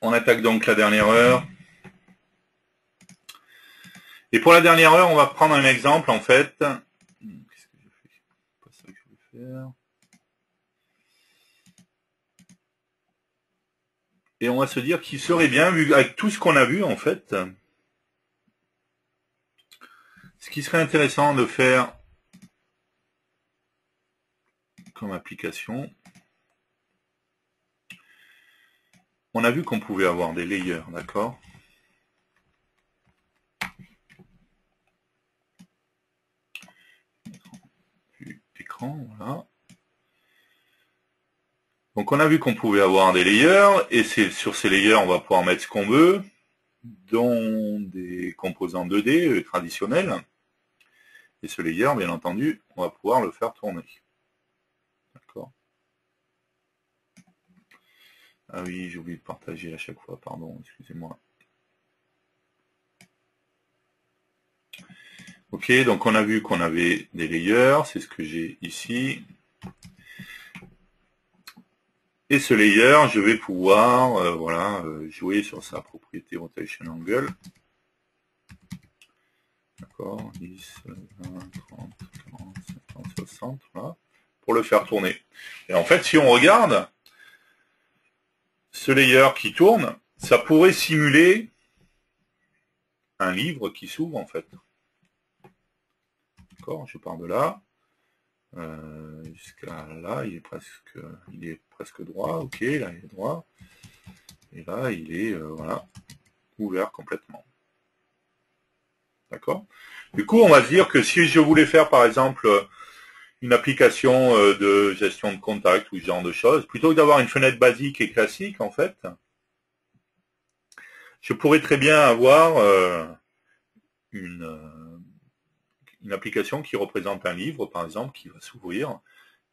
On attaque donc la dernière heure. Et pour la dernière heure, on va prendre un exemple en fait. Qu'est-ce que j'ai fait? C'est pas ça que je voulais faire. Et on va se dire qu'il serait bien, vu avec tout ce qu'on a vu en fait, ce qui serait intéressant de faire comme application. On a vu qu'on pouvait avoir des layers, d'accord? Écran, voilà. Donc on a vu qu'on pouvait avoir des layers, et c'est sur ces layers on va pouvoir mettre ce qu'on veut, dont des composants 2D traditionnels. Et ce layer, bien entendu, on va pouvoir le faire tourner. D'accord. Ah oui, j'ai oublié de partager à chaque fois, pardon, excusez-moi. Ok, donc on a vu qu'on avait des layers, c'est ce que j'ai ici. Et ce layer, je vais pouvoir voilà, jouer sur sa propriété rotation angle. D'accord, 10, 20, 30, 40, 50, 60, voilà, pour le faire tourner. Et en fait, si on regarde, ce layer qui tourne, ça pourrait simuler un livre qui s'ouvre en fait. D'accord, je pars de là. Jusqu'à là, il est presque droit, ok, là il est droit, et là il est voilà, ouvert complètement. D'accord. Du coup, on va se dire que si je voulais faire par exemple une application de gestion de contact ou ce genre de choses, plutôt que d'avoir une fenêtre basique et classique en fait, je pourrais très bien avoir une application qui représente un livre par exemple qui va s'ouvrir.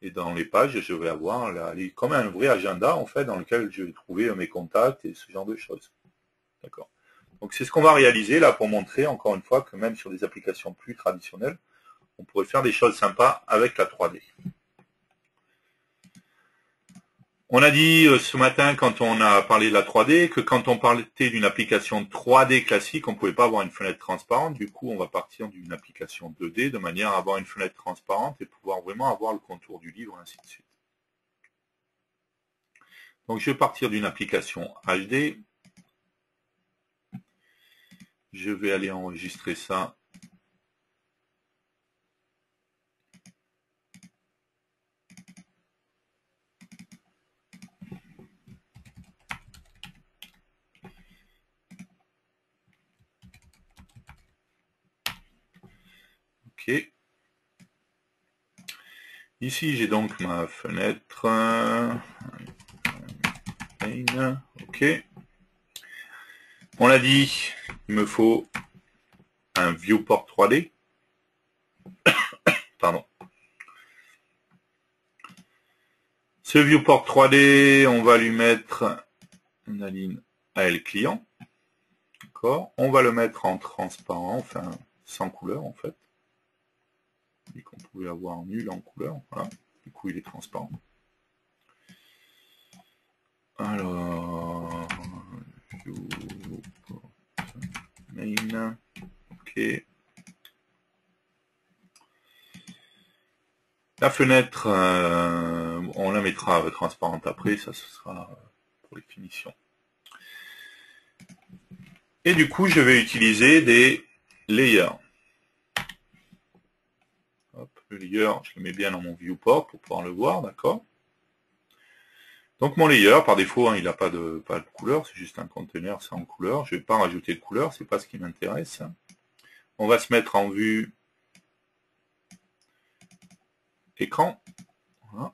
Et dans les pages, je vais avoir comme un vrai agenda, en fait, dans lequel je vais trouver mes contacts et ce genre de choses. D'accord. Donc, c'est ce qu'on va réaliser là pour montrer, encore une fois, que même sur des applications plus traditionnelles, on pourrait faire des choses sympas avec la 3D. On a dit ce matin, quand on a parlé de la 3D, que quand on parlait d'une application 3D classique, on ne pouvait pas avoir une fenêtre transparente. Du coup, on va partir d'une application 2D de manière à avoir une fenêtre transparente et pouvoir vraiment avoir le contour du livre, ainsi de suite. Donc, je vais partir d'une application HD. Je vais aller enregistrer ça. Ok. Ici, j'ai donc ma fenêtre. Ok. On l'a dit, il me faut un viewport 3D. Pardon. Ce viewport 3D, on va lui mettre une ligne AL client. D'accord. On va le mettre en transparent, enfin sans couleur en fait. Et qu'on pouvait avoir nul en couleur. Voilà. Du coup, il est transparent. Alors, main. Ok. La fenêtre, on la mettra transparente après, ça ce sera pour les finitions. Et du coup, je vais utiliser des layers. Hop, le layer, je le mets bien dans mon viewport pour pouvoir le voir, d'accord. Donc mon layer, par défaut, hein, il n'a pas de couleur, c'est juste un conteneur sans couleur. Je ne vais pas rajouter de couleur, c'est pas ce qui m'intéresse. On va se mettre en vue écran. Voilà.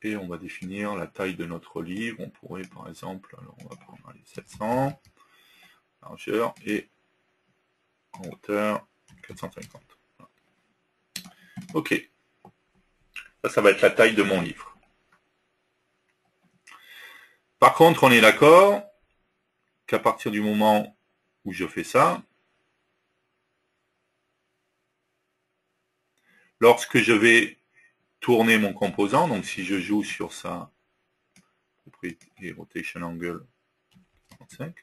Et on va définir la taille de notre livre. On pourrait par exemple, alors on va prendre les 700, largeur, et en hauteur 450. Voilà. Ok. Ça va être la taille de mon livre. Par contre, on est d'accord qu'à partir du moment où je fais ça, lorsque je vais tourner mon composant, donc si je joue sur sa propriété rotation angle 45.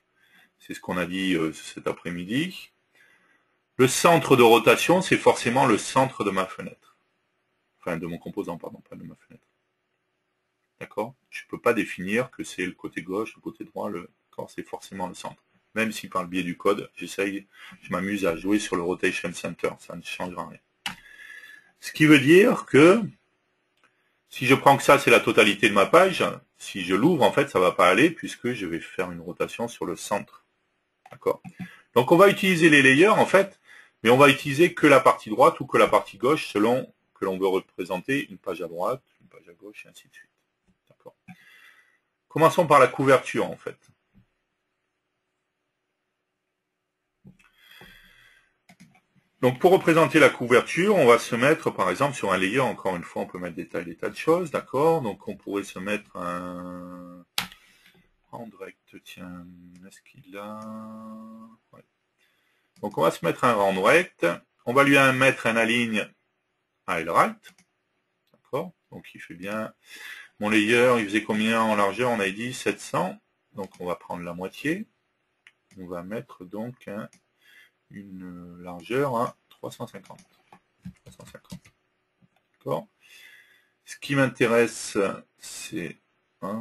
C'est ce qu'on a dit cet après-midi. Le centre de rotation, c'est forcément le centre de ma fenêtre. Enfin, de mon composant, pardon, pas de ma fenêtre. D'accord? Je ne peux pas définir que c'est le côté gauche, le côté droit, c'est forcément le centre. Même si par le biais du code, je m'amuse à jouer sur le rotation center, ça ne changera rien. Ce qui veut dire que si je prends que ça, c'est la totalité de ma page, si je l'ouvre, en fait, ça ne va pas aller puisque je vais faire une rotation sur le centre. D'accord? Donc on va utiliser les layers, en fait, mais on va utiliser que la partie droite ou que la partie gauche selon que l'on veut représenter une page à droite, une page à gauche, et ainsi de suite. D'accord. Commençons par la couverture, en fait. Donc pour représenter la couverture, on va se mettre par exemple sur un layer, encore une fois on peut mettre des tas de choses, d'accord? Donc on pourrait se mettre un round rect, tiens, est-ce qu'il a... Ouais. Donc on va se mettre un round rect, on va lui mettre un align à right, d'accord? Donc il fait bien... Mon layer, il faisait combien en largeur? On a dit 700, donc on va prendre la moitié, on va mettre donc une largeur à 350. 350. D'accord. Ce qui m'intéresse, c'est... je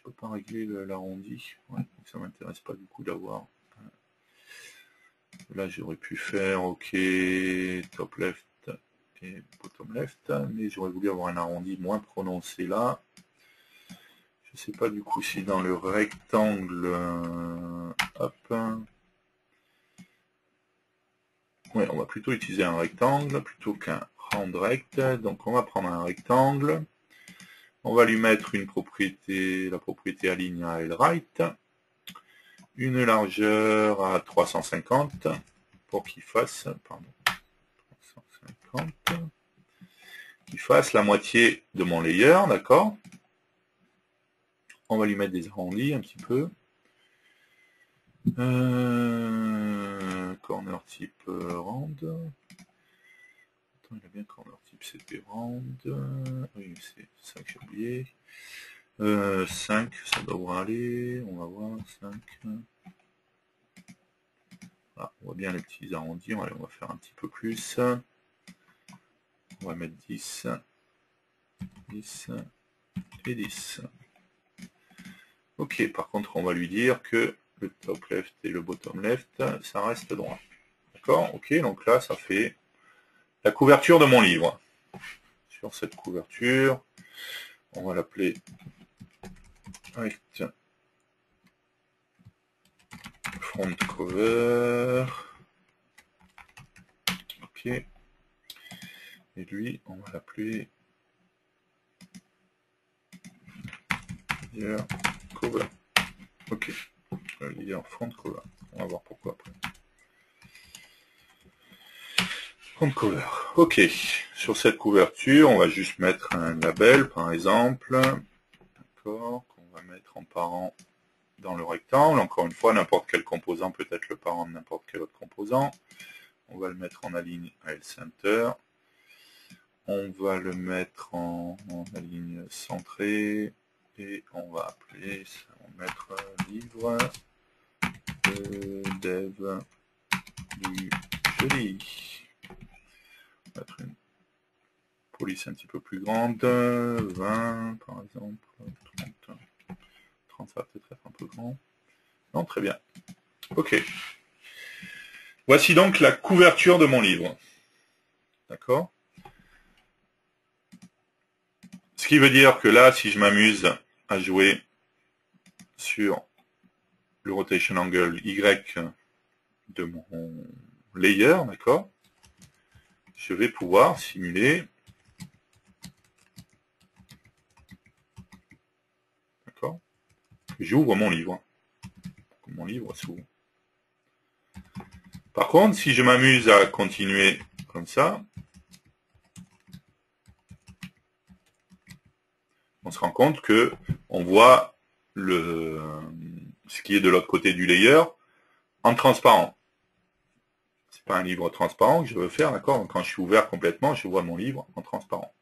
peux pas régler l'arrondi. Ouais, ça m'intéresse pas du coup d'avoir... Là, j'aurais pu faire OK, top left et bottom left, mais j'aurais voulu avoir un arrondi moins prononcé là. Je sais pas du coup si dans le rectangle... hop... Ouais, on va plutôt utiliser un rectangle plutôt qu'un round rect. Donc on va prendre un rectangle. On va lui mettre une propriété, la propriété align à right. Une largeur à 350 pour qu'il fasse, pardon, 350, qu'il fasse la moitié de mon layer, d'accord? On va lui mettre des arrondis un petit peu. Corner type round. Attends, il a bien corner type CP round. Oui, c'est ça que j'ai oublié. 5, ça devrait aller. On va voir, 5. Ah, on voit bien les petits arrondis. Allez, on va faire un petit peu plus. On va mettre 10. 10 et 10. Ok, par contre, on va lui dire que le top left et le bottom left, ça reste droit. D'accord? Ok, donc là, ça fait la couverture de mon livre. Sur cette couverture, on va l'appeler Right Front Cover. Ok. Et lui, on va l'appeler Layer Cover. Ok. Layer Front Cover. On va voir pourquoi après. Front Cover. Ok. Sur cette couverture, on va juste mettre un label, par exemple. D'accord. Qu'on va mettre en parent dans le rectangle. Encore une fois, n'importe quel composant peut être le parent de n'importe quel autre composant. On va le mettre en align AL Center. On va le mettre en align centré. Et on va appeler ça, on va mettre livre dev du jeudi. On va mettre une police un petit peu plus grande, 20 par exemple, 30, 30 ça va peut-être être un peu grand. Non, très bien. Ok. Voici donc la couverture de mon livre. D'accord? Ce qui veut dire que là, si je m'amuse à jouer sur le rotation angle Y de mon layer, d'accord, je vais pouvoir simuler, d'accord, j'ouvre mon livre. Mon livre s'ouvre. Par contre, si je m'amuse à continuer comme ça, on se rend compte que on voit ce qui est de l'autre côté du layer en transparent. C'est pas un livre transparent que je veux faire, d'accord? Quand je suis ouvert complètement, je vois mon livre en transparent.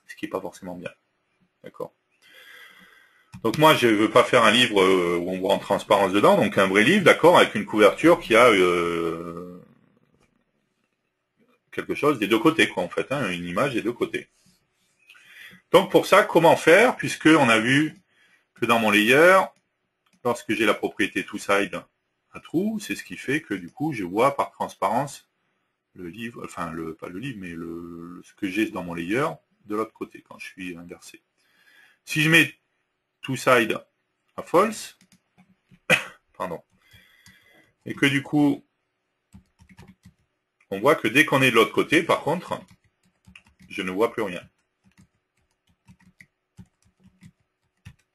Ce qui n'est pas forcément bien. D'accord? Donc moi, je veux pas faire un livre où on voit en transparence dedans, donc un vrai livre, d'accord, avec une couverture qui a quelque chose des deux côtés, quoi, en fait, hein, une image des deux côtés. Donc pour ça, comment faire, puisque on a vu que dans mon layer, lorsque j'ai la propriété ToSide à true, c'est ce qui fait que du coup, je vois par transparence le livre, enfin pas le livre, mais ce que j'ai dans mon layer de l'autre côté quand je suis inversé. Si je mets ToSide à false, pardon, et que du coup, on voit que dès qu'on est de l'autre côté, par contre, je ne vois plus rien.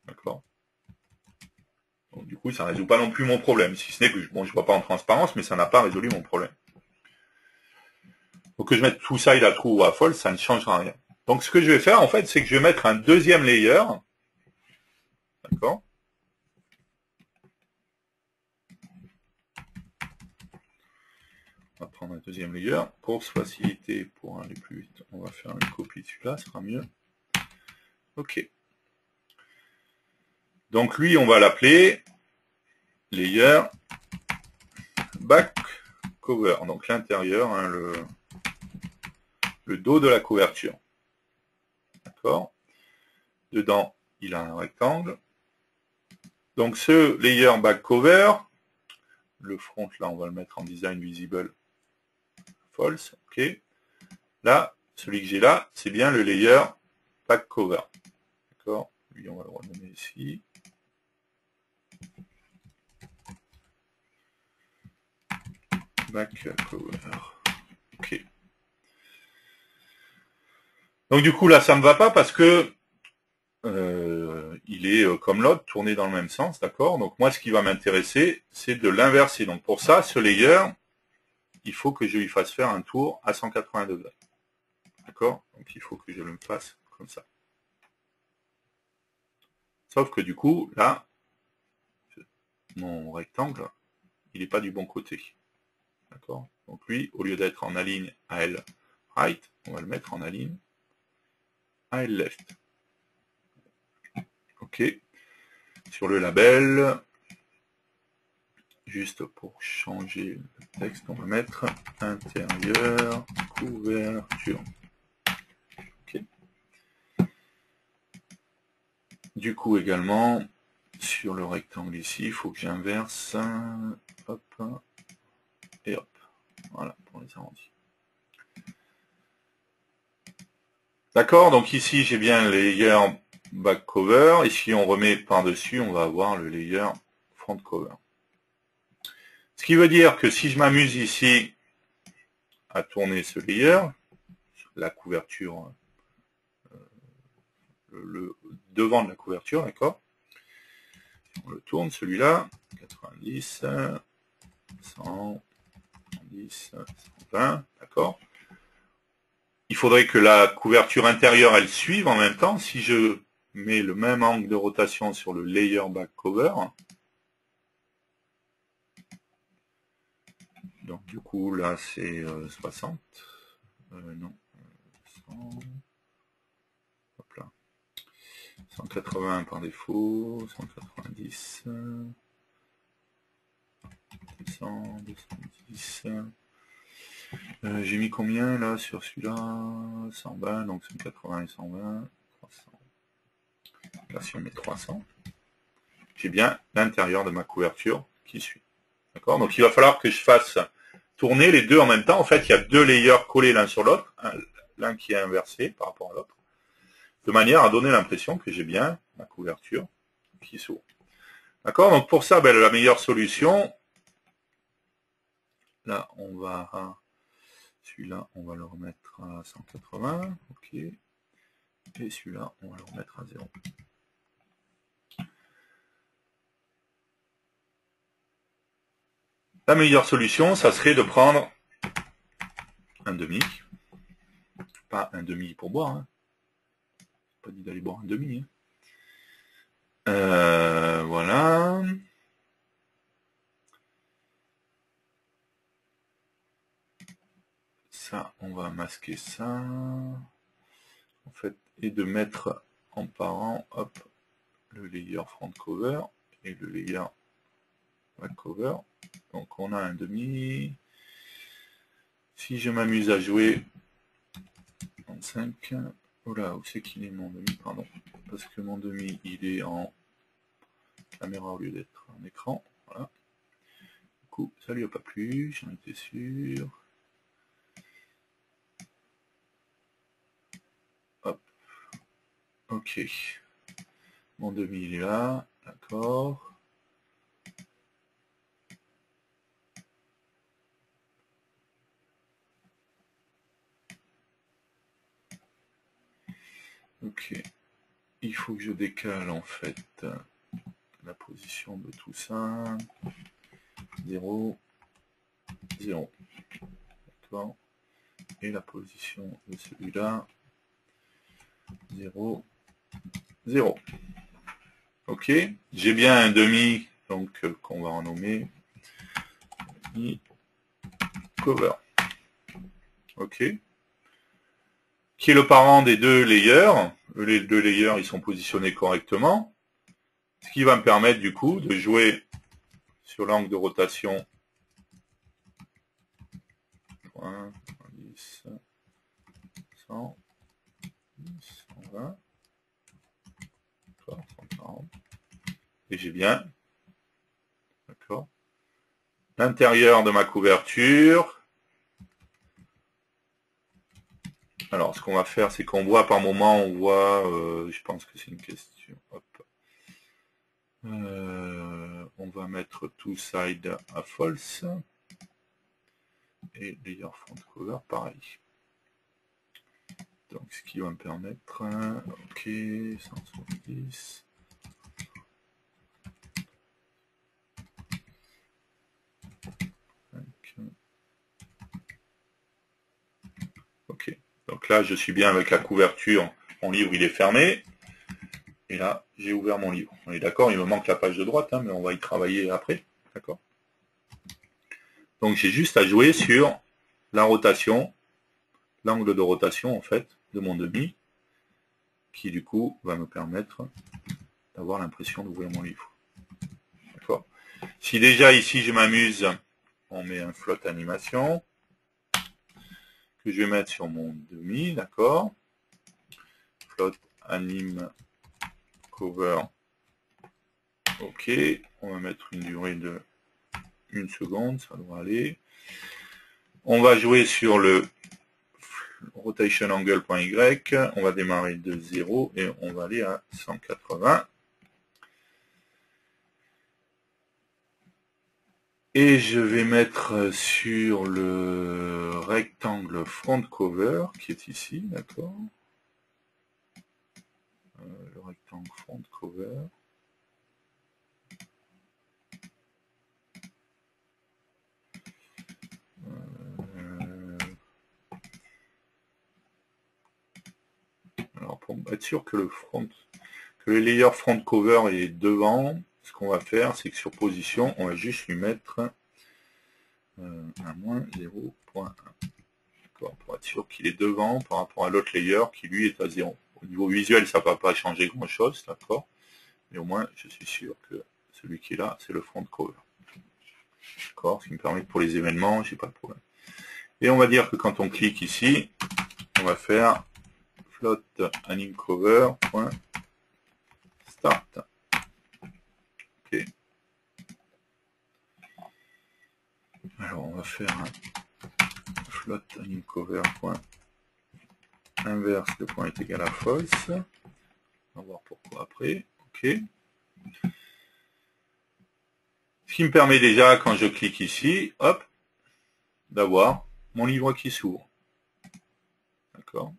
D'accord. Donc du coup, ça ne résout pas non plus mon problème, si ce n'est que bon, je ne vois pas en transparence, mais ça n'a pas résolu mon problème. Donc que je mette ToSide à true ou à false, ça ne changera rien. Donc ce que je vais faire, en fait, c'est que je vais mettre un deuxième layer. D'accord. On va prendre un deuxième layer. Pour se faciliter, pour aller plus vite, on va faire une copie de celui-là, ce sera mieux. Ok. Donc lui, on va l'appeler layer back cover. Donc l'intérieur, hein, le dos de la couverture. D'accord. Dedans, il a un rectangle. Donc ce layer back cover, le front là, on va le mettre en design visible false. Ok. Là, celui que j'ai là, c'est bien le layer back cover. D'accord. Lui, on va le renommer ici. Back cover. Ok. Donc du coup là ça me va pas parce que il est comme l'autre tourné dans le même sens, d'accord. Donc moi ce qui va m'intéresser c'est de l'inverser. Donc pour ça ce layer il faut que je lui fasse faire un tour à 180 degrés, d'accord. Donc il faut que je le fasse comme ça. Sauf que du coup là mon rectangle il n'est pas du bon côté, d'accord. Donc lui au lieu d'être en aligne AL right, on va le mettre en aligne AL left. Ok. Sur le label, juste pour changer le texte, on va mettre intérieur, couverture. Okay. Du coup également, sur le rectangle ici, il faut que j'inverse, hop, et hop. Voilà, pour les arrondis. D'accord, donc ici j'ai bien le layer back cover, et si on remet par-dessus, on va avoir le layer front cover. Ce qui veut dire que si je m'amuse ici à tourner ce layer, la couverture, le devant de la couverture, d'accord. On le tourne celui-là, 90, 100, 110, 120, d'accord. Il faudrait que la couverture intérieure elle suive en même temps. Si je mets le même angle de rotation sur le layer back cover, donc du coup là c'est 60, non, 100, hop là, 180 par défaut, 190, 200, 210, j'ai mis combien là sur celui-là? 120, donc 180 et 120, 300. Là si on met 300, j'ai bien l'intérieur de ma couverture qui suit. D'accord. Donc il va falloir que je fasse tourner les deux en même temps. En fait, il y a deux layers collés l'un sur l'autre, l'un qui est inversé par rapport à l'autre, de manière à donner l'impression que j'ai bien ma couverture qui s'ouvre. D'accord. Donc pour ça, ben, la meilleure solution, là on va, celui-là on va le remettre à 180, ok, et celui-là on va le remettre à 0. La meilleure solution, ça serait de prendre un demi, pas un demi pour boire, hein. Pas dit d'aller boire un demi, hein. Voilà. Ça, on va masquer ça. En fait, et de mettre en parent, hop, le layer front cover et le layer back cover. Donc on a un demi. Si je m'amuse à jouer en 5, voilà, où c'est qu'il est mon demi, pardon, parce que mon demi il est en caméra au lieu d'être en écran, voilà. Du coup, ça lui a pas plu, j'en étais sûr. Hop, ok. Mon demi il est là, d'accord. Ok, il faut que je décale en fait la position de tout ça. 0, 0. D'accord. Et la position de celui-là. 0, 0. Ok, j'ai bien un demi, donc qu'on va renommer demi cover. Ok. Qui est le parent des deux layers. Les deux layers, ils sont positionnés correctement. Ce qui va me permettre du coup de jouer sur l'angle de rotation 10, 100, 120, 140. Et j'ai bien, d'accord, l'intérieur de ma couverture. Alors, ce qu'on va faire, c'est qu'on voit par moment, on voit, je pense que c'est une question. Hop. On va mettre to side à false. Et layer front cover, pareil. Donc, ce qui va me permettre, ok, 170. Ok. Donc là, je suis bien avec la couverture. Mon livre, il est fermé. Et là, j'ai ouvert mon livre. On est d'accord, il me manque la page de droite, hein, mais on va y travailler après. D'accord. Donc j'ai juste à jouer sur la rotation, l'angle de rotation en fait, de mon demi, qui du coup va me permettre d'avoir l'impression d'ouvrir mon livre. D'accord. Si déjà ici je m'amuse, on met un float animation, que je vais mettre sur mon demi, d'accord. Float anim cover. Ok, on va mettre une durée de 1 seconde, ça doit aller. On va jouer sur le rotation angle.y, on va démarrer de 0 et on va aller à 180. Et je vais mettre sur le rectangle front cover qui est ici, d'accord. Le rectangle front cover. Alors pour être sûr que les layers front cover est devant, ce qu'on va faire, c'est que sur position, on va juste lui mettre un moins 0.1. Pour être sûr qu'il est devant par rapport à l'autre layer qui lui est à 0. Au niveau visuel, ça ne va pas changer grand chose, d'accord. Mais au moins, je suis sûr que celui qui est là, c'est le front cover. D'accord, ce qui me permet que pour les événements, j'ai pas de problème. Et on va dire que quand on clique ici, on va faire float anim cover start. Ok. Alors on va faire un float anim cover inverse, le point est égal à false. On va voir pourquoi après. Ok. Ce qui me permet déjà, quand je clique ici, hop, d'avoir mon livre qui s'ouvre. D'accord.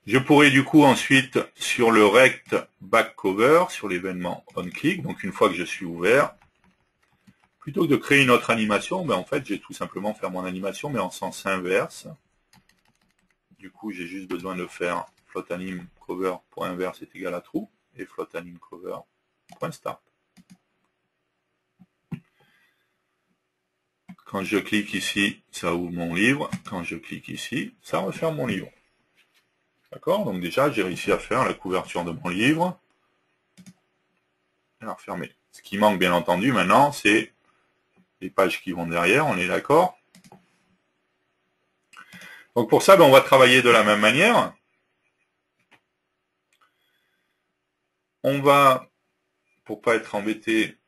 Je pourrais du coup ensuite, sur le rect back cover, sur l'événement onClick, donc une fois que je suis ouvert, plutôt que de créer une autre animation, ben en fait, j'ai tout simplement faire mon animation, mais en sens inverse. Du coup, j'ai juste besoin de faire float anim cover.inverse est égal à true, et float anim cover.start. Quand je clique ici, ça ouvre mon livre. Quand je clique ici, ça referme mon livre. D'accord? Donc déjà, j'ai réussi à faire la couverture de mon livre. Alors, fermer. Ce qui manque, bien entendu, maintenant, c'est les pages qui vont derrière, on est d'accord? Donc pour ça, on va travailler de la même manière. On va, pour pas être embêté,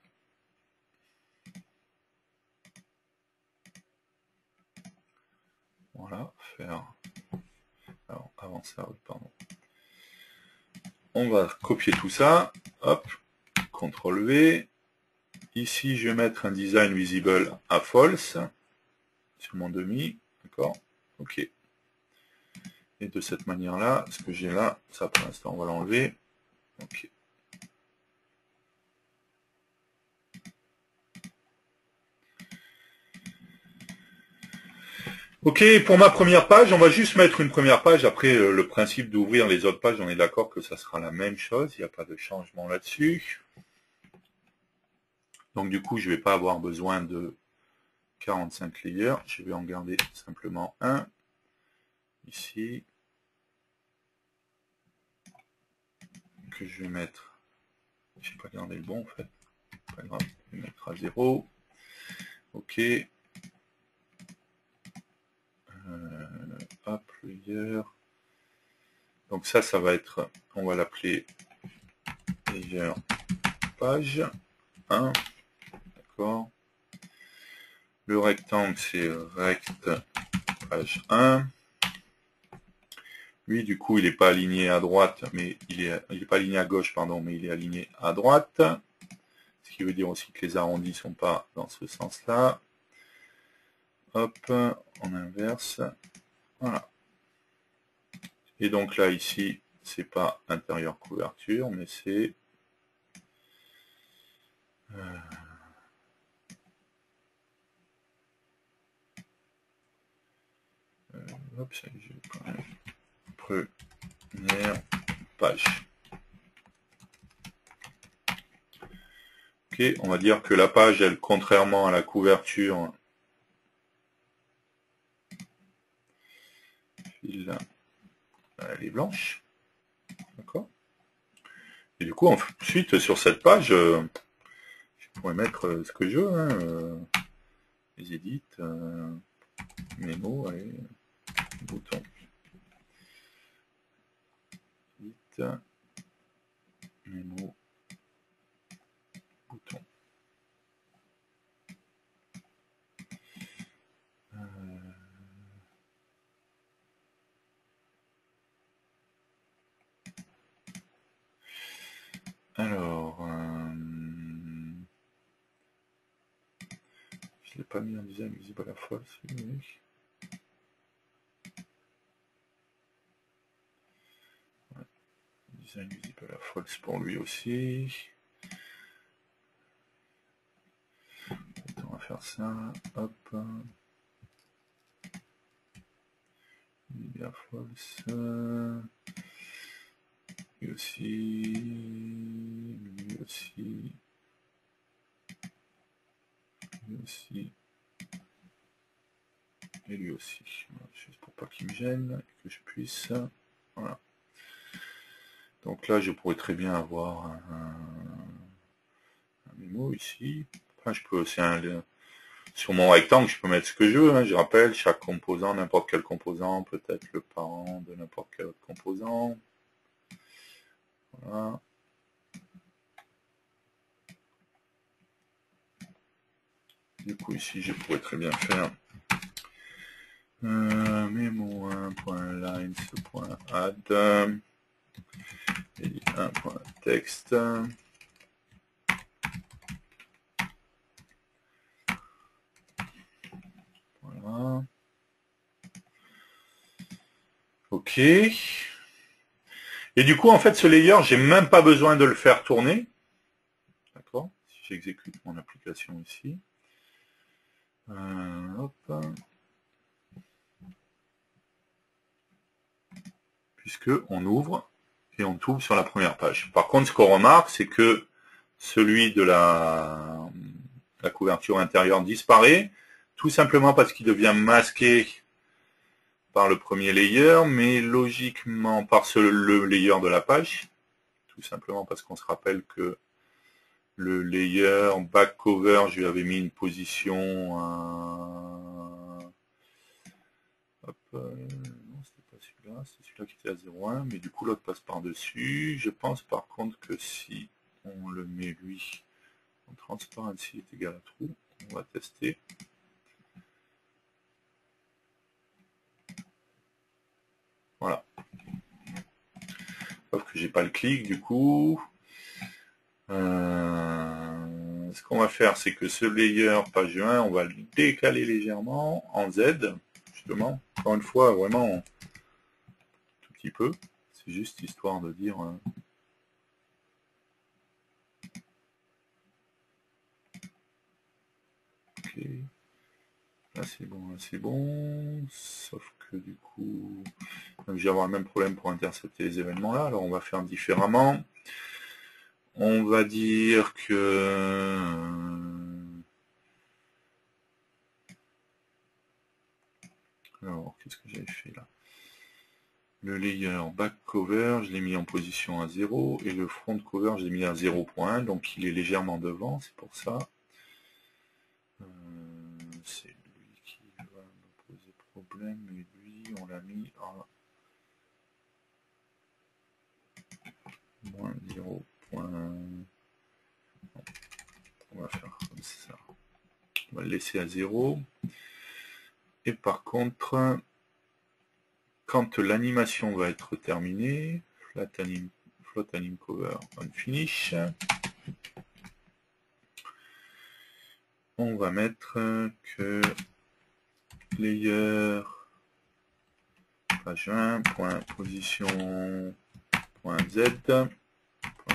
voilà, faire... Alors, avant ça, oui, pardon. On va copier tout ça. Hop, CTRL V. Ici, je vais mettre un design visible à false sur mon demi. D'accord? OK. Et de cette manière-là, ce que j'ai là, ça pour l'instant, on va l'enlever. OK. Ok, pour ma première page, on va juste mettre une première page. Après, le principe d'ouvrir les autres pages, on est d'accord que ça sera la même chose. Il n'y a pas de changement là-dessus. Donc du coup, je ne vais pas avoir besoin de 45 layers. Je vais en garder simplement un. Ici. Que je vais mettre... Je n'ai pas gardé le bon en fait. Pas grave, je vais mettre à 0. Ok. Hop, layer. Donc ça va être... On va l'appeler layer page 1. D'accord. Le rectangle, c'est rect page 1. Lui, du coup, il n'est pas aligné à droite, mais il est pas aligné à gauche, pardon, mais il est aligné à droite. Ce qui veut dire aussi que les arrondis ne sont pas dans ce sens-là. Hop, en inverse. Voilà. Et donc là, ici, c'est pas intérieur couverture, mais c'est... hop, ça y est, première page. Ok, on va dire que la page, elle, contrairement à la couverture, elle est blanche. D'accord. Et du coup, ensuite, sur cette page, je pourrais mettre ce que je veux. Hein, les édits, mémo, allez, bouton. Edit, mémo, bouton. Alors, je ne l'ai pas mis en design visible à la fois, celui-là. Ouais. Design visible à la fois, c'est pour lui aussi. On va faire ça, hop. Media false. Lui aussi. Lui aussi. Lui aussi. Et lui aussi. Voilà, juste pour pas qu'il me gêne, que je puisse. Voilà. Donc là, je pourrais très bien avoir un mémo ici. Enfin, je peux aussi sur mon rectangle, je peux mettre ce que je veux. Hein. Je rappelle, chaque composant, n'importe quel composant, peut-être le parent de n'importe quel autre composant. Voilà. Du coup, ici, je pourrais très bien faire memo1.lines.add et 1.text. Voilà. Ok. Et du coup, en fait, ce layer, j'ai même pas besoin de le faire tourner. D'accord. Si j'exécute mon application ici. Hop. Puisque on ouvre et on tombe sur la première page. Par contre, ce qu'on remarque, c'est que celui de la couverture intérieure disparaît, tout simplement parce qu'il devient masqué par le premier layer, mais logiquement par le layer de la page, tout simplement parce qu'on se rappelle que le layer back cover, je lui avais mis une position hop, non, c'était pas celui-là, c'est celui-là qui était à 0,1, mais du coup l'autre passe par-dessus. Je pense par contre que si on le met lui en transparency est égal à true, on va tester. Voilà. Sauf que j'ai pas le clic du coup. Ce qu'on va faire, c'est que ce layer page 1, on va le décaler légèrement en Z, justement. Encore une fois, vraiment tout petit peu. C'est juste histoire de dire. Ok. Là c'est bon, là c'est bon. Sauf que du coup, je vais avoir le même problème pour intercepter les événements là. Alors on va faire différemment. On va dire que alors qu'est-ce que j'avais fait là? Le layer back cover, je l'ai mis en position à 0 et le front cover, je l'ai mis à 0.1, donc il est légèrement devant, c'est pour ça. C'est lui qui va me poser problème, et lui, on l'a mis à moins 0. On va faire comme ça. On va le laisser à 0. Et par contre, quand l'animation va être terminée, float anim cover on finish, on va mettre que layer page 1 point position point z point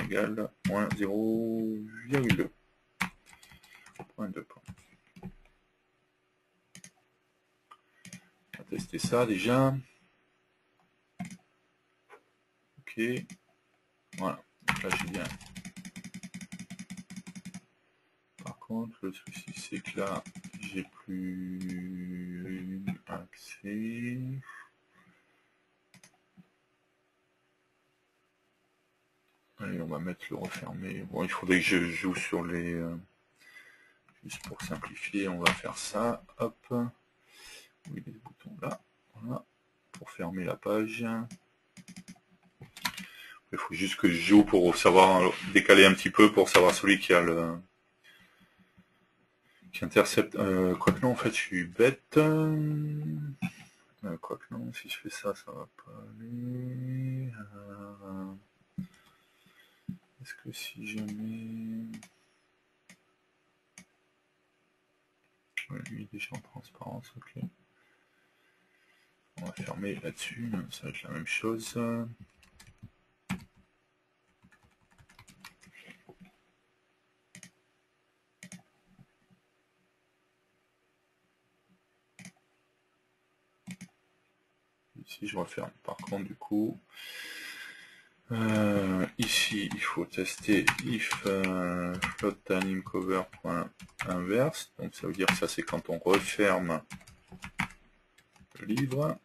égal moins 0,2 point 2. On va tester ça déjà. Ok, voilà, là j'ai bien. Par contre, le souci c'est que là j'ai plus accès. Allez, on va mettre le refermer. Bon, il faudrait que je joue sur les... juste pour simplifier, on va faire ça. Hop. Oui, les boutons là. Voilà. Pour fermer la page. Il faut juste que je joue pour savoir décaler un petit peu, pour savoir celui qui a le... qui intercepte... quoique non, en fait, je suis bête. Quoique non, si je fais ça, ça va pas aller. Est-ce que si je mets... Ouais, lui déjà en transparence, ok. On va fermer là-dessus, ça va être la même chose. Ici je referme. Par contre du coup, ici il faut tester if float anim cover point inverse. Donc ça veut dire que ça c'est quand on referme le livre.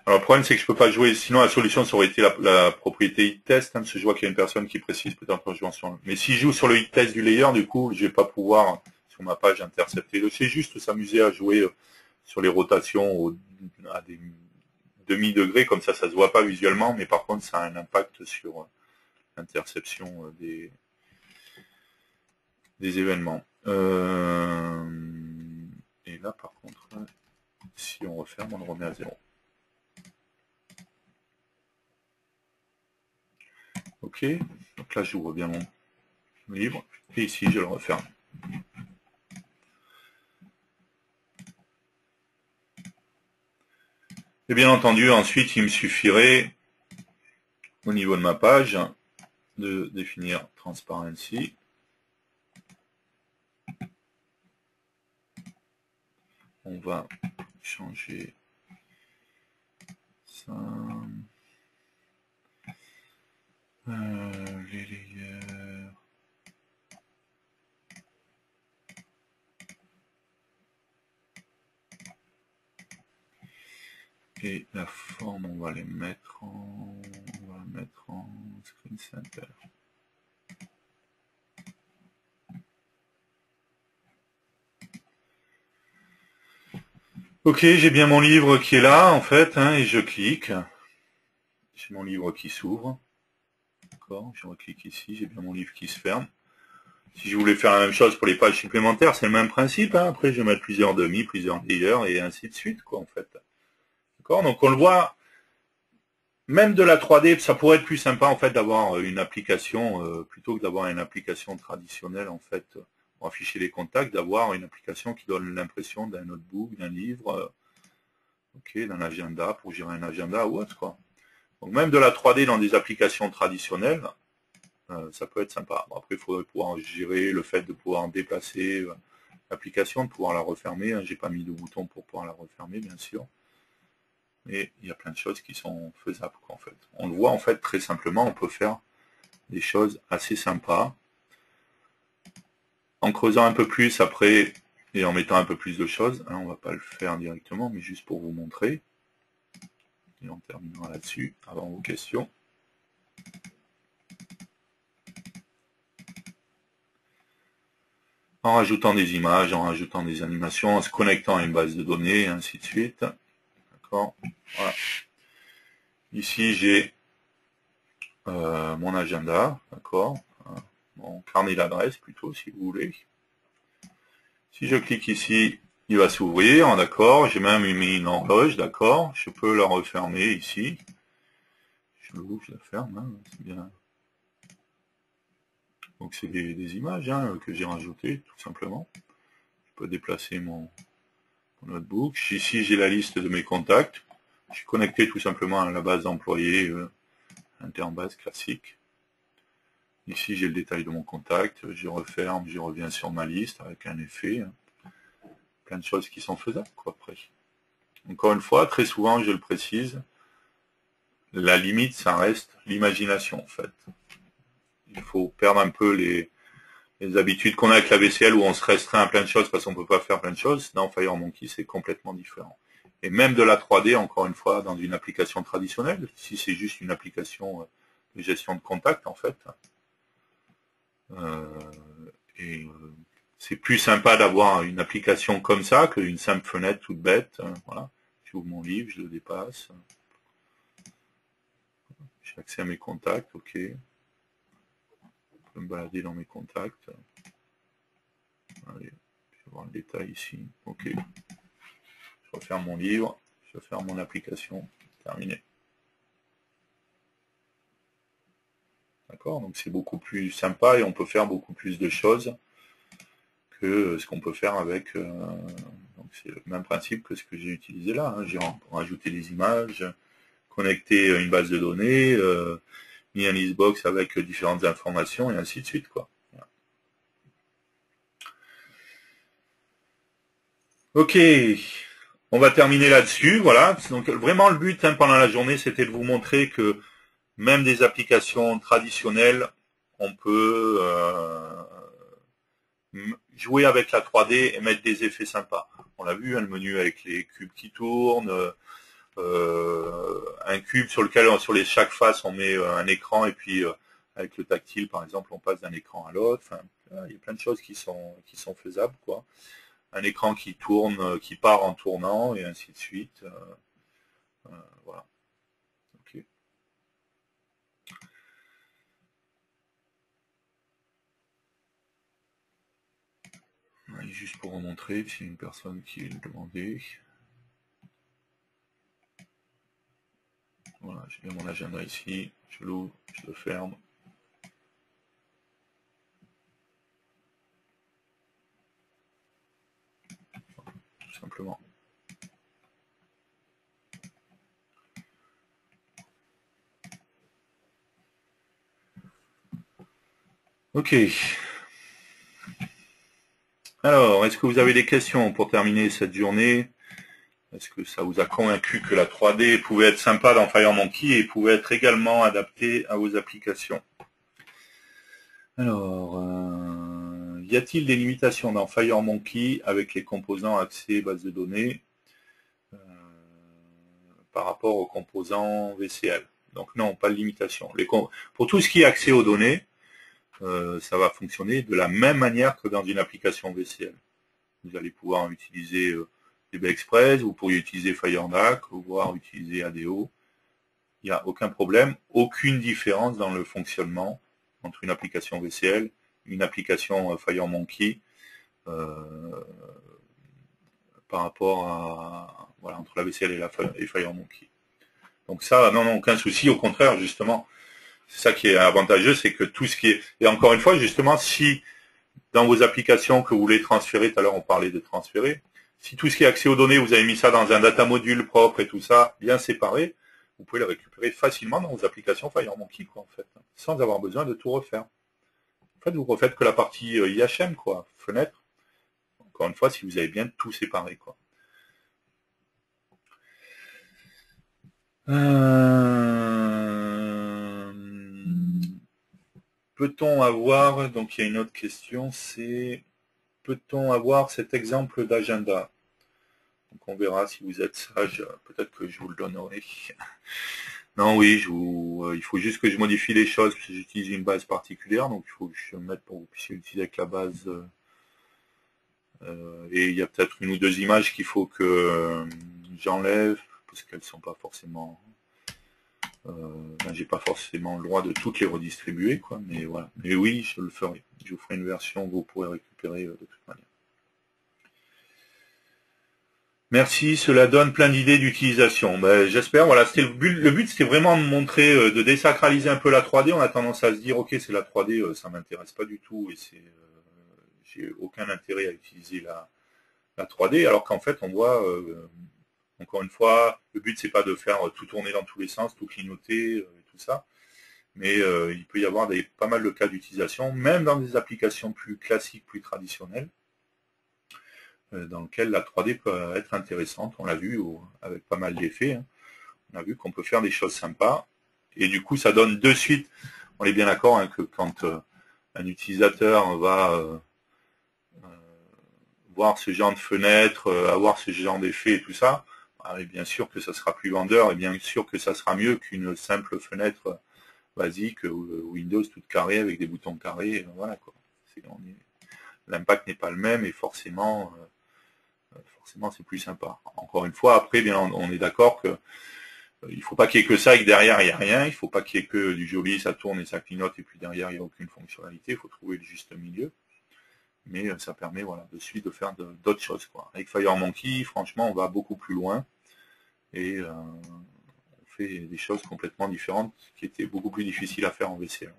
Alors le problème c'est que je peux pas jouer, sinon la solution ça aurait été la propriété hit test, parce que je vois qu'il y a une personne qui précise peut-être en jouant sur... Mais si je joue sur le hit test du layer, du coup je vais pas pouvoir sur ma page intercepter. C'est juste s'amuser à jouer sur les rotations à des demi-degrés, comme ça se voit pas visuellement, mais par contre ça a un impact sur l'interception des événements. Et là par contre, si on referme, on le remet à 0. Ok, donc là j'ouvre bien mon livre, et ici je le referme. Et bien entendu, ensuite il me suffirait, au niveau de ma page, de définir transparency. On va changer ça. Les layers. Et la forme, on va les mettre en, Screen Center. Ok, j'ai bien mon livre qui est là, en fait, hein, et je clique. J'ai mon livre qui s'ouvre. D'accord, je reclique ici, j'ai bien mon livre qui se ferme. Si je voulais faire la même chose pour les pages supplémentaires, c'est le même principe. Hein. Après, je vais mettre plusieurs demi, plusieurs layers, et ainsi de suite, quoi, en fait. D'accord, donc on le voit, même de la 3D, ça pourrait être plus sympa, en fait, d'avoir une application, plutôt que d'avoir une application traditionnelle, en fait, pour afficher les contacts, d'avoir une application qui donne l'impression d'un notebook, d'un livre, ok, d'un agenda, pour gérer un agenda ou autre, quoi. Donc même de la 3D dans des applications traditionnelles, ça peut être sympa. Bon, après, il faudrait pouvoir gérer le fait de pouvoir déplacer l'application, de pouvoir la refermer. Hein. J'ai pas mis de bouton pour pouvoir la refermer, bien sûr. Mais il y a plein de choses qui sont faisables, quoi, en fait. On le voit, en fait, très simplement, on peut faire des choses assez sympas. En creusant un peu plus après, et en mettant un peu plus de choses, hein, on va pas le faire directement, mais juste pour vous montrer. Et on terminera là-dessus, avant vos questions. En rajoutant des images, en rajoutant des animations, en se connectant à une base de données, et ainsi de suite. D'accord. Voilà. Ici, j'ai mon agenda, d'accord. Mon carnet d'adresse, plutôt, si vous voulez. Si je clique ici, il va s'ouvrir, d'accord. J'ai même mis une horloge, d'accord. Je peux la refermer ici. Je l'ouvre, je la ferme, hein, c'est bien. Donc c'est des images hein, que j'ai rajoutées, tout simplement. Je peux déplacer mon notebook. Ici, j'ai la liste de mes contacts. Je suis connecté tout simplement à la base d'employés Interbase classique. Ici, j'ai le détail de mon contact. Je referme, je reviens sur ma liste avec un effet. Plein de choses qui sont faisables, quoi, après. Encore une fois, très souvent, je le précise, la limite, ça reste l'imagination, en fait. Il faut perdre un peu les habitudes qu'on a avec la VCL où on se restreint à plein de choses parce qu'on ne peut pas faire plein de choses. Dans FireMonkey, c'est complètement différent. Et même de la 3D, encore une fois, dans une application traditionnelle, si c'est juste une application de gestion de contact, en fait, c'est plus sympa d'avoir une application comme ça qu'une simple fenêtre toute bête. Voilà. J'ouvre mon livre, je le dépasse. J'ai accès à mes contacts, ok. Je peux me balader dans mes contacts. Allez, je vais voir le détail ici. Ok. Je referme mon livre, je referme mon application. Terminé. D'accord. Donc c'est beaucoup plus sympa et on peut faire beaucoup plus de choses que ce qu'on peut faire avec. Donc c'est le même principe que ce que j'ai utilisé là. Hein. J'ai rajouté des images, connecté une base de données, mis un listbox avec différentes informations et ainsi de suite, quoi. Voilà. Ok, on va terminer là-dessus, voilà. Donc vraiment le but hein, pendant la journée, c'était de vous montrer que même des applications traditionnelles, on peut jouer avec la 3D et mettre des effets sympas. On l'a vu, hein, le menu avec les cubes qui tournent, un cube sur lequel, sur les chaque face, on met un écran et puis avec le tactile, par exemple, on passe d'un écran à l'autre. Enfin, il y a plein de choses qui sont faisables, quoi. Un écran qui tourne, qui part en tournant et ainsi de suite. Voilà. Okay. Juste pour vous montrer, s'il y a une personne qui le demandait. Voilà, j'ai bien mon agenda ici, je l'ouvre, je le ferme. Tout simplement. Ok. Alors, est-ce que vous avez des questions pour terminer cette journée? Est-ce que ça vous a convaincu que la 3D pouvait être sympa dans FireMonkey et pouvait être également adaptée à vos applications? Alors, y a-t-il des limitations dans FireMonkey avec les composants accès base de données? par rapport aux composants VCL. Donc non, pas de limitation. Pour tout ce qui est accès aux données, ça va fonctionner de la même manière que dans une application VCL. Vous allez pouvoir utiliser DB Express, vous pourriez utiliser FireDAC, ou voire utiliser ADO. Il n'y a aucun problème, aucune différence dans le fonctionnement entre une application VCL et une application FireMonkey par rapport à voilà, entre la VCL et FireMonkey. Donc ça, non, aucun souci, au contraire, justement, c'est ça qui est avantageux, c'est que tout ce qui est... Et encore une fois, justement, si dans vos applications que vous voulez transférer, tout à l'heure on parlait de transférer, si tout ce qui est accès aux données, vous avez mis ça dans un data module propre et tout ça, bien séparé, vous pouvez le récupérer facilement dans vos applications FireMonkey, quoi, en fait, sans avoir besoin de tout refaire. En fait, vous refaites que la partie IHM, quoi, fenêtre. Encore une fois, si vous avez bien tout séparé, quoi. Peut-on avoir, donc il y a une autre question, c'est peut-on avoir cet exemple d'agenda? Donc on verra si vous êtes sage, peut-être que je vous le donnerai. Non, oui, il faut juste que je modifie les choses, parce que j'utilise une base particulière, donc il faut que je me mette pour que vous puissiez l'utiliser avec la base. Et il y a peut-être une ou deux images qu'il faut que j'enlève, parce qu'elles sont pas forcément... j'ai pas forcément le droit de toutes les redistribuer, quoi, mais voilà. Mais oui, je le ferai. Je vous ferai une version que vous pourrez récupérer de toute manière. Merci, cela donne plein d'idées d'utilisation. Ben, j'espère, voilà, c'était le but c'était vraiment de montrer, de désacraliser un peu la 3D. On a tendance à se dire, ok, c'est la 3D, ça m'intéresse pas du tout, et j'ai aucun intérêt à utiliser la 3D, alors qu'en fait, on voit, encore une fois, le but c'est pas de faire tout tourner dans tous les sens, tout clignoter, et tout ça, mais il peut y avoir pas mal de cas d'utilisation, même dans des applications plus classiques, plus traditionnelles, dans lequel la 3D peut être intéressante. On l'a vu avec pas mal d'effets. Hein. On a vu qu'on peut faire des choses sympas. Et du coup, ça donne de suite, on est bien d'accord hein, que quand un utilisateur va voir ce genre de fenêtre, avoir ce genre d'effet et tout ça, et bien sûr que ça sera plus vendeur et bien sûr que ça sera mieux qu'une simple fenêtre basique Windows toute carrée avec des boutons carrés. Voilà quoi. L'impact n'est pas le même et forcément c'est plus sympa. Encore une fois, après, bien, on est d'accord que il faut pas qu'il y ait que ça et que derrière il n'y a rien. Il faut pas qu'il y ait que du joli, ça tourne et ça clignote et puis derrière il n'y a aucune fonctionnalité. Il faut trouver le juste milieu. Mais ça permet voilà, de suite de faire d'autres choses. Quoi. Avec FireMonkey, franchement, on va beaucoup plus loin et on fait des choses complètement différentes qui étaient beaucoup plus difficiles à faire en VCL.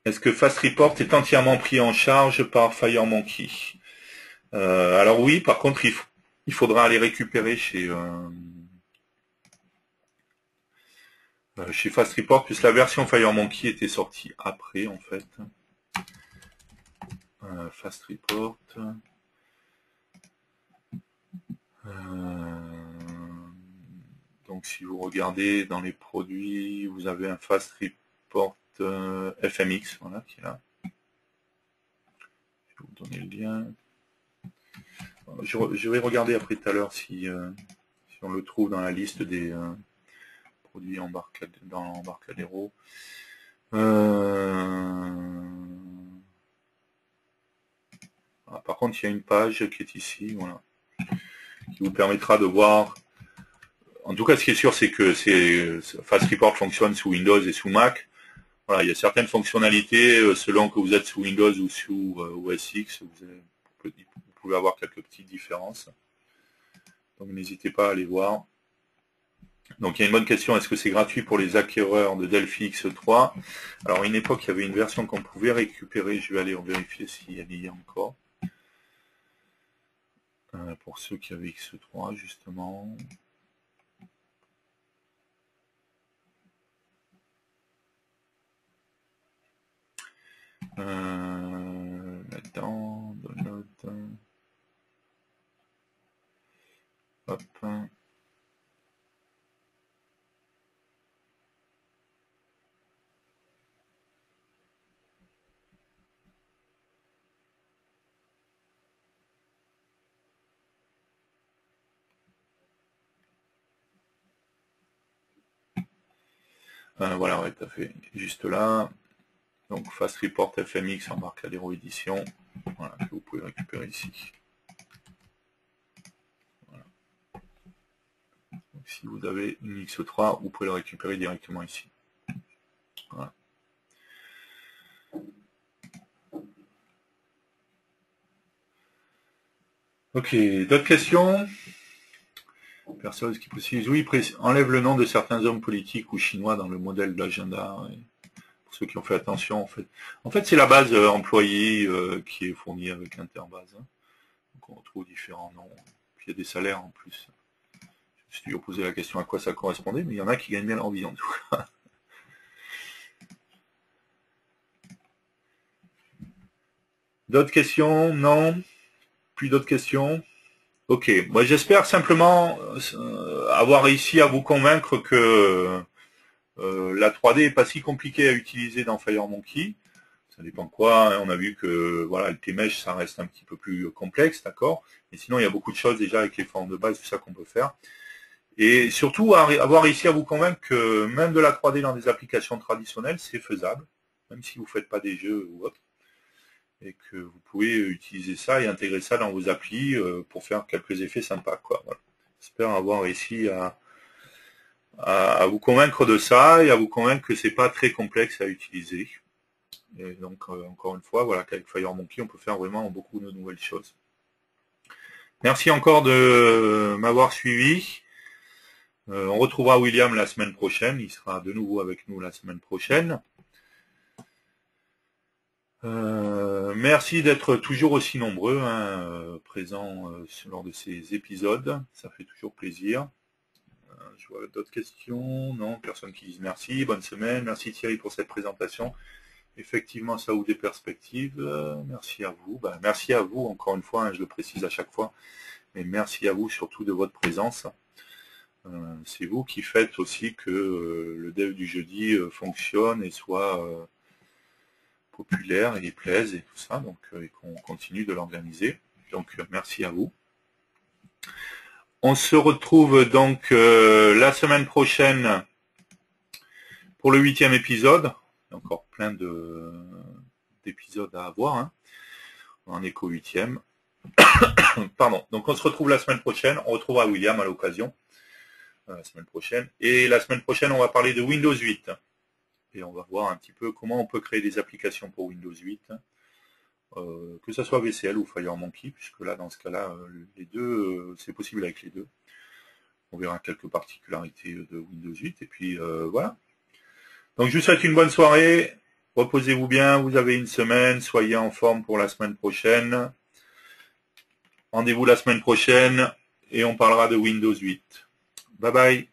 Est-ce que FastReport est entièrement pris en charge par FireMonkey? Alors oui, par contre, il faudra aller récupérer chez FastReport, puisque la version FireMonkey était sortie après, en fait. FastReport. Donc si vous regardez dans les produits, vous avez un FastReport FMX, voilà, qui est là. Je vais vous donner le lien. Je vais regarder après tout à l'heure si on le trouve dans la liste des produits dans Embarcadero. Par contre, il y a une page qui est ici, voilà, qui vous permettra de voir. En tout cas, ce qui est sûr, c'est que FastReport fonctionne sous Windows et sous Mac. Voilà, il y a certaines fonctionnalités, selon que vous êtes sous Windows ou sous OS X, vous pouvez avoir quelques petites différences. Donc n'hésitez pas à aller voir. Donc il y a une bonne question, est-ce que c'est gratuit pour les acquéreurs de Delphi X3? Alors à une époque, il y avait une version qu'on pouvait récupérer, je vais aller vérifier si elle y est encore. Pour ceux qui avaient X3, justement. Là-dedans, download. Hop. Voilà, ouais, tout à fait. Juste là. Donc Fast Report FMX Embarcadero Édition. Voilà, que vous pouvez récupérer ici. Voilà. Donc, si vous avez une X3, vous pouvez le récupérer directement ici. Voilà. Ok, d'autres questions? Personne qui précise. Oui, enlève le nom de certains hommes politiques ou chinois dans le modèle de l'agenda. Pour ceux qui ont fait attention, en fait. En fait, c'est la base employée qui est fournie avec Interbase. Hein. Donc on retrouve différents noms. Puis il y a des salaires en plus. Je me suis toujours posé la question à quoi ça correspondait, mais il y en a qui gagnent bien leur vie en tout cas. D'autres questions? Non? Plus d'autres questions? Ok, moi j'espère simplement avoir réussi à vous convaincre que la 3D est pas si compliquée à utiliser dans FireMonkey. Ça dépend de quoi, hein. On a vu que voilà, le T-Mesh ça reste un petit peu plus complexe, d'accord. Mais sinon il y a beaucoup de choses déjà avec les formes de base, c'est ça qu'on peut faire. Et surtout avoir réussi à vous convaincre que même de la 3D dans des applications traditionnelles, c'est faisable, même si vous ne faites pas des jeux ou autre. Et que vous pouvez utiliser ça et intégrer ça dans vos applis pour faire quelques effets sympas, quoi. Voilà. J'espère avoir réussi à vous convaincre de ça et à vous convaincre que c'est pas très complexe à utiliser. Et donc encore une fois, voilà, qu'avec FireMonkey, on peut faire vraiment beaucoup de nouvelles choses. Merci encore de m'avoir suivi. On retrouvera William la semaine prochaine. Il sera de nouveau avec nous la semaine prochaine. Merci d'être toujours aussi nombreux, hein, présents lors de ces épisodes. Ça fait toujours plaisir. Je vois d'autres questions. Non, personne qui dise merci. Bonne semaine. Merci Thierry pour cette présentation. Effectivement, ça ouvre des perspectives. Merci à vous. Merci à vous, encore une fois, hein, je le précise à chaque fois. Mais merci à vous surtout de votre présence. C'est vous qui faites aussi que le dev du jeudi fonctionne et soit populaire et plaise et tout ça, donc et qu'on continue de l'organiser. Donc merci à vous. On se retrouve donc la semaine prochaine pour le 8e épisode. Il y a encore plein d'épisodes à avoir. Hein. On est qu'au 8e. Pardon. Donc on se retrouve la semaine prochaine. On retrouvera William à l'occasion. La semaine prochaine. Et la semaine prochaine, on va parler de Windows 8. Et on va voir un petit peu comment on peut créer des applications pour Windows 8, que ce soit VCL ou FireMonkey, puisque là, dans ce cas-là, les deux, c'est possible avec les deux. On verra quelques particularités de Windows 8, et puis voilà. Donc je vous souhaite une bonne soirée, reposez-vous bien, vous avez une semaine, soyez en forme pour la semaine prochaine. Rendez-vous la semaine prochaine, et on parlera de Windows 8. Bye bye.